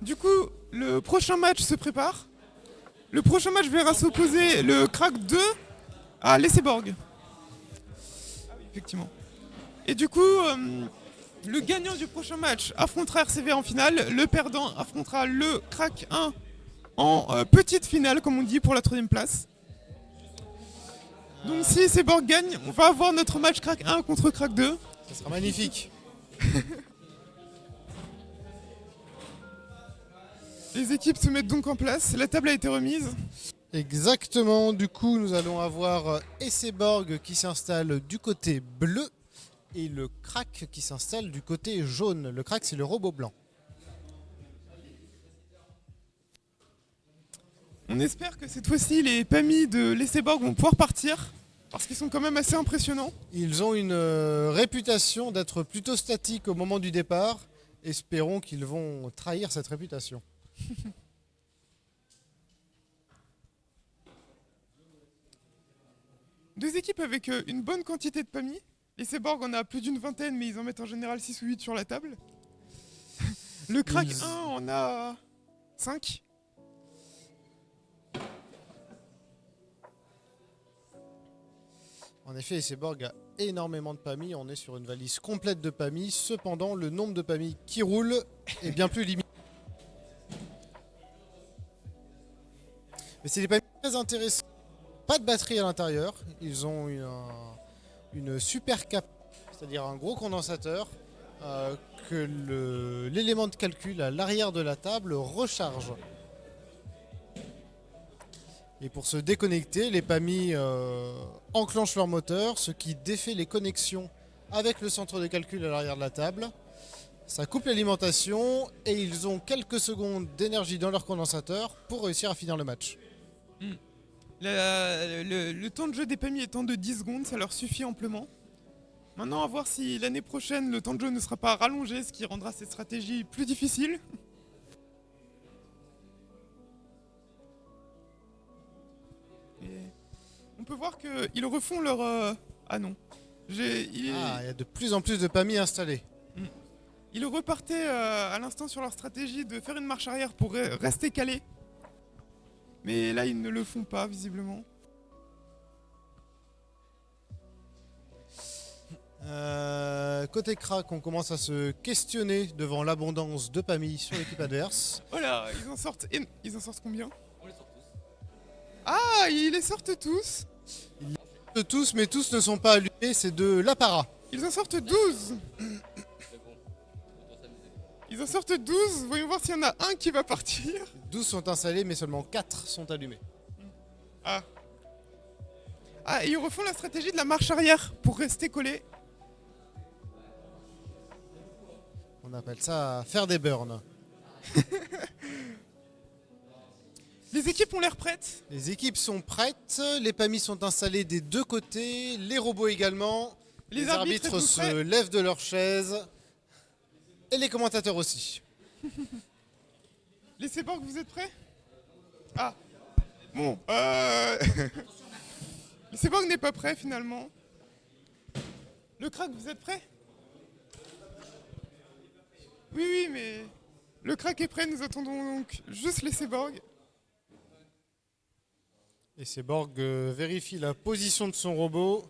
Du coup, le prochain match se prépare. Le prochain match verra s'opposer le Crack 2 à l'Esseborg. Effectivement. Et du coup, le gagnant du prochain match affrontera RCV en finale. Le perdant affrontera le Crack 1 en petite finale, comme on dit, pour la troisième place. Donc si Seborg gagne, on va avoir notre match Crack 1 contre Crack 2. Ça sera magnifique. Les équipes se mettent donc en place, la table a été remise. Exactement, du coup nous allons avoir Esseborg qui s'installe du côté bleu et le Crack qui s'installe du côté jaune. Le Crack c'est le robot blanc. On espère que cette fois-ci les PAMI de l'Esseborg vont pouvoir partir, parce qu'ils sont quand même assez impressionnants. Ils ont une réputation d'être plutôt statiques au moment du départ. Espérons qu'ils vont trahir cette réputation. Deux équipes avec une bonne quantité de PAMI. L'Esseborg en a plus d'une vingtaine, mais ils en mettent en général 6 ou 8 sur la table. Le Crack 1 en a 5. En effet, Esseborg a énormément de PAMI. On est sur une valise complète de PAMI. Cependant, le nombre de PAMI qui roule est bien plus limité. Mais c'est des PAMI très intéressants. Pas de batterie à l'intérieur. Ils ont une super cap, c'est-à-dire un gros condensateur que l'élément de calcul à l'arrière de la table recharge. Et pour se déconnecter, les PAMI enclenchent leur moteur, ce qui défait les connexions avec le centre de calcul à l'arrière de la table. Ça coupe l'alimentation et ils ont quelques secondes d'énergie dans leur condensateur pour réussir à finir le match. Le temps de jeu des PAMI étant de 10 secondes, ça leur suffit amplement. Maintenant, à voir si l'année prochaine, le temps de jeu ne sera pas rallongé, ce qui rendra cette stratégie plus difficile. Et on peut voir qu'ils refont leur... Ah non. Il y a de plus en plus de PAMI installés. Ils repartaient à l'instant sur leur stratégie de faire une marche arrière pour rester calés. Mais là, ils ne le font pas, visiblement. Côté Crack, on commence à se questionner devant l'abondance de PAMI sur l'équipe adverse. Voilà, ils en sortent combien? On les sort tous. Ah, ils les sortent tous. Ils les sortent tous, mais tous ne sont pas allumés, c'est de l'apparat. Ils en sortent 12. Ils en sortent 12, voyons voir s'il y en a un qui va partir. 12 sont installés, mais seulement 4 sont allumés. Ah. Ah, et ils refont la stratégie de la marche arrière pour rester collés. On appelle ça faire des burns. Les équipes ont l'air prêtes. Les équipes sont prêtes, les PAMI sont installés des deux côtés, les robots également. Les arbitres se lèvent de leur chaise. Et les commentateurs aussi. Les Seborg, vous êtes prêts? Ah. Bon, Le Seborg n'est pas prêt finalement. Le Crack, vous êtes prêts? Oui, oui, mais... Le Crack est prêt, nous attendons donc juste les Seborg. Et Seborg vérifie la position de son robot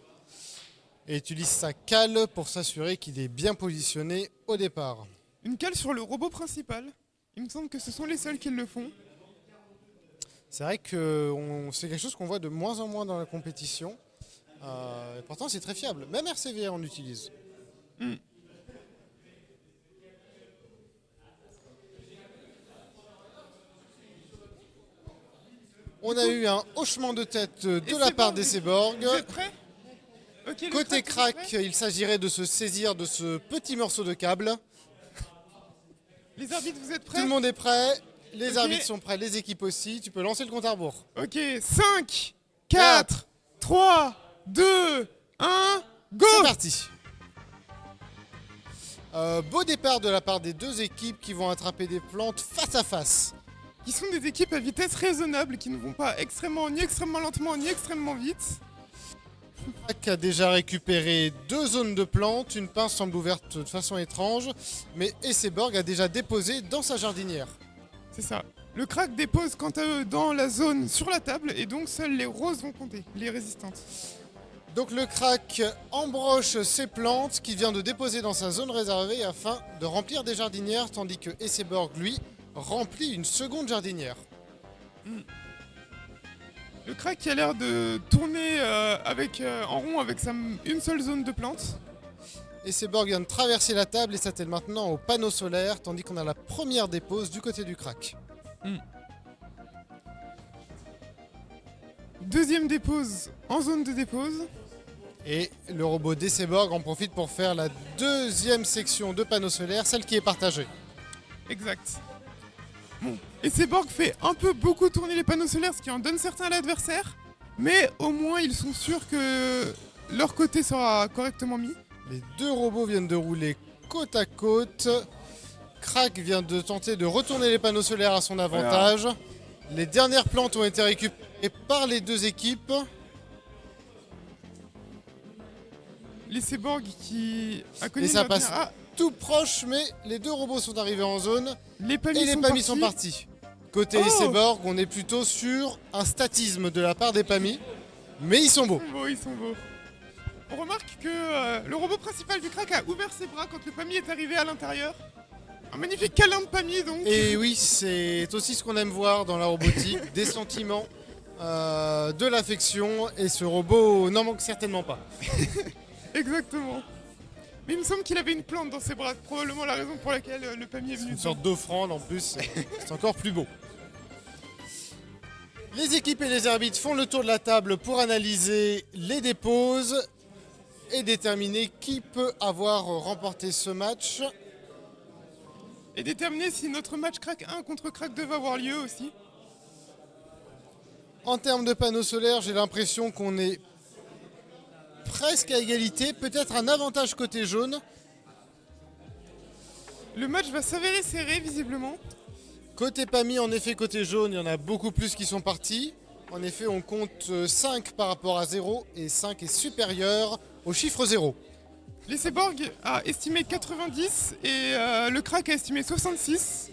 et utilise sa cale pour s'assurer qu'il est bien positionné au départ. Une cale sur le robot principal. Il me semble que ce sont les seuls qui le font. C'est vrai que c'est quelque chose qu'on voit de moins en moins dans la compétition. Et pourtant c'est très fiable. Même RCV en utilise. On a eu un hochement de tête de la part des Seborg. Vous êtes prêts? Okay, Côté Crack, il s'agirait de se saisir de ce petit morceau de câble. Les arbitres, vous êtes prêts? Tout le monde est prêt. Les arbitres sont prêts, les équipes aussi. Tu peux lancer le compte à rebours. Ok, 5, 4, 3, 2, 1, go! C'est parti. Beau départ de la part des deux équipes qui vont attraper des plantes face à face. Qui sont des équipes à vitesse raisonnable, qui ne vont pas ni extrêmement lentement, ni extrêmement vite. Crack a déjà récupéré 2 zones de plantes, une pince semble ouverte de façon étrange, mais Esseborg a déjà déposé dans sa jardinière. C'est ça. Le crack dépose quant à eux dans la zone sur la table et donc seules les roses vont compter, les résistantes. Donc le crack embroche ses plantes qu'il vient de déposer dans sa zone réservée afin de remplir des jardinières, tandis que Esseborg, lui, remplit une seconde jardinière. Le crack qui a l'air de tourner en rond avec une seule zone de plantes. Esseborg vient de traverser la table et s'attelle maintenant au panneau solaire, tandis qu'on a la première dépose du côté du crack. Deuxième dépose en zone de dépose. Et le robot d'Esseborg en profite pour faire la deuxième section de panneau solaire, celle qui est partagée. Exact. Bon. Et Seborg fait un peu beaucoup tourner les panneaux solaires, ce qui en donne certains à l'adversaire. Mais au moins, ils sont sûrs que leur côté sera correctement mis. Les deux robots viennent de rouler côte à côte. Crack vient de tenter de retourner les panneaux solaires à son avantage. Voilà. Les dernières plantes ont été récupérées par les deux équipes. Les Seborg qui a connu et ça passe tout proche, mais les deux robots sont arrivés en zone. Les pamis sont partis. Côté Seborg, on est plutôt sur un statisme de la part des pamis. Mais ils sont beaux. Ils sont beaux. On remarque que le robot principal du crack a ouvert ses bras quand le pami est arrivé à l'intérieur. Un magnifique câlin de pami donc. Et oui, c'est aussi ce qu'on aime voir dans la robotique, des sentiments, de l'affection, et ce robot n'en manque certainement pas. Exactement. Mais il me semble qu'il avait une plante dans ses bras, probablement la raison pour laquelle le pami est venu. Une sorte d'offrande en plus, c'est encore plus beau. Les équipes et les arbitres font le tour de la table pour analyser les déposes et déterminer qui peut avoir remporté ce match. Et déterminer si notre match crack 1 contre crack 2 va avoir lieu aussi. En termes de panneaux solaires, j'ai l'impression qu'on est presque à égalité, peut-être un avantage côté jaune. Le match va s'avérer serré visiblement. Côté PAMI, en effet, côté jaune, il y en a beaucoup plus qui sont partis. En effet, on compte 5 par rapport à 0 et 5 est supérieur au chiffre 0. Les Seborg a estimé 90 et le crack a estimé 66.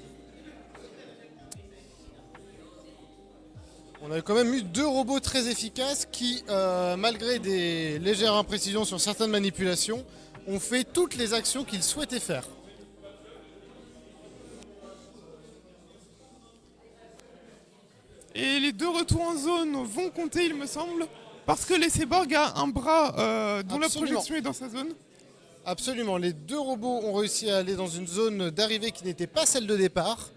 On a quand même eu deux robots très efficaces qui, malgré des légères imprécisions sur certaines manipulations, ont fait toutes les actions qu'ils souhaitaient faire. Et les deux retours en zone vont compter, il me semble, parce que les Seborg a un bras dont la projection est dans sa zone. Absolument, les deux robots ont réussi à aller dans une zone d'arrivée qui n'était pas celle de départ.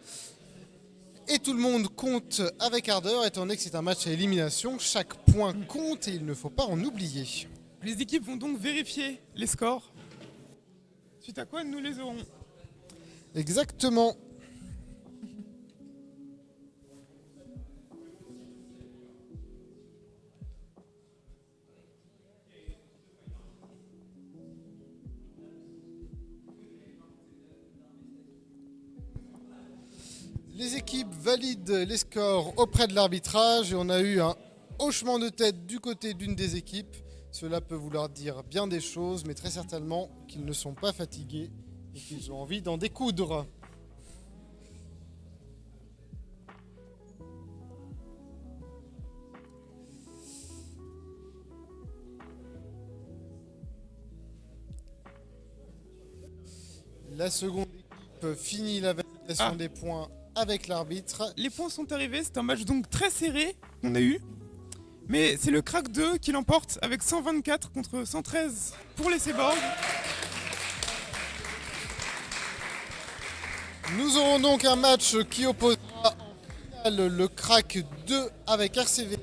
Et tout le monde compte avec ardeur, étant donné que c'est un match à élimination. Chaque point compte et il ne faut pas en oublier. Les équipes vont donc vérifier les scores, suite à quoi nous les aurons. Exactement. Les équipes valident les scores auprès de l'arbitrage et on a eu un hochement de tête du côté d'une des équipes. Cela peut vouloir dire bien des choses, mais très certainement qu'ils ne sont pas fatigués et qu'ils ont envie d'en découdre. La seconde équipe finit la validation des points avec l'arbitre. Les points sont arrivés, c'est un match donc très serré qu'on a eu. Mais c'est le crack 2 qui l'emporte avec 124 contre 113 pour les Seborg. Nous aurons donc un match qui opposera en finale le crack 2 avec RCV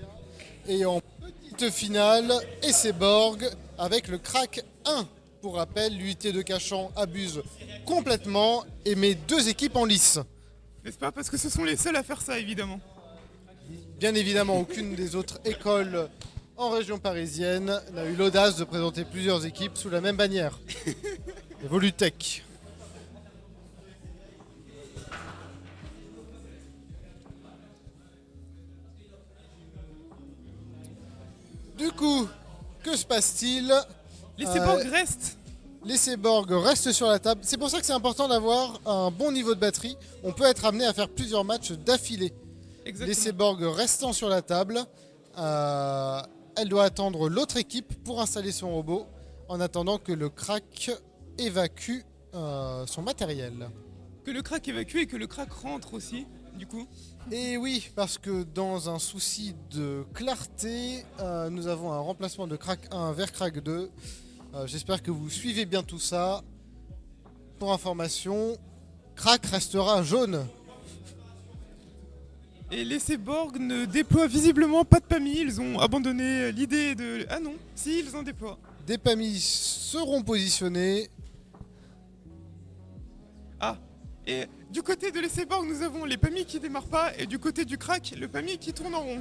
et en petite finale Esseborg avec le crack 1. Pour rappel, l'unité de Cachan abuse complètement et met deux équipes en lice. N'est-ce pas? Parce que ce sont les seuls à faire ça, évidemment. Bien évidemment, aucune des autres écoles en région parisienne n'a eu l'audace de présenter plusieurs équipes sous la même bannière. Evolutech. Du coup, que se passe-t-il? Les Seborg restent. Les cyborgs restent sur la table. C'est pour ça que c'est important d'avoir un bon niveau de batterie. On peut être amené à faire plusieurs matchs d'affilée. Exactement. Les cyborgs restant sur la table, elle doit attendre l'autre équipe pour installer son robot en attendant que le crack évacue son matériel. Que le crack évacue et que le crack rentre aussi, du coup. Et oui, parce que dans un souci de clarté, nous avons un remplacement de crack 1 vers crack 2. J'espère que vous suivez bien tout ça. Pour information, crack restera jaune. Et les cyborgs ne déploient visiblement pas de PAMI, ils ont abandonné l'idée de... Ah non, si, ils en déploient. Des PAMI seront positionnés. Ah, et du côté de les cyborgs, nous avons les PAMI qui démarrent pas, et du côté du crack, le PAMI qui tourne en rond.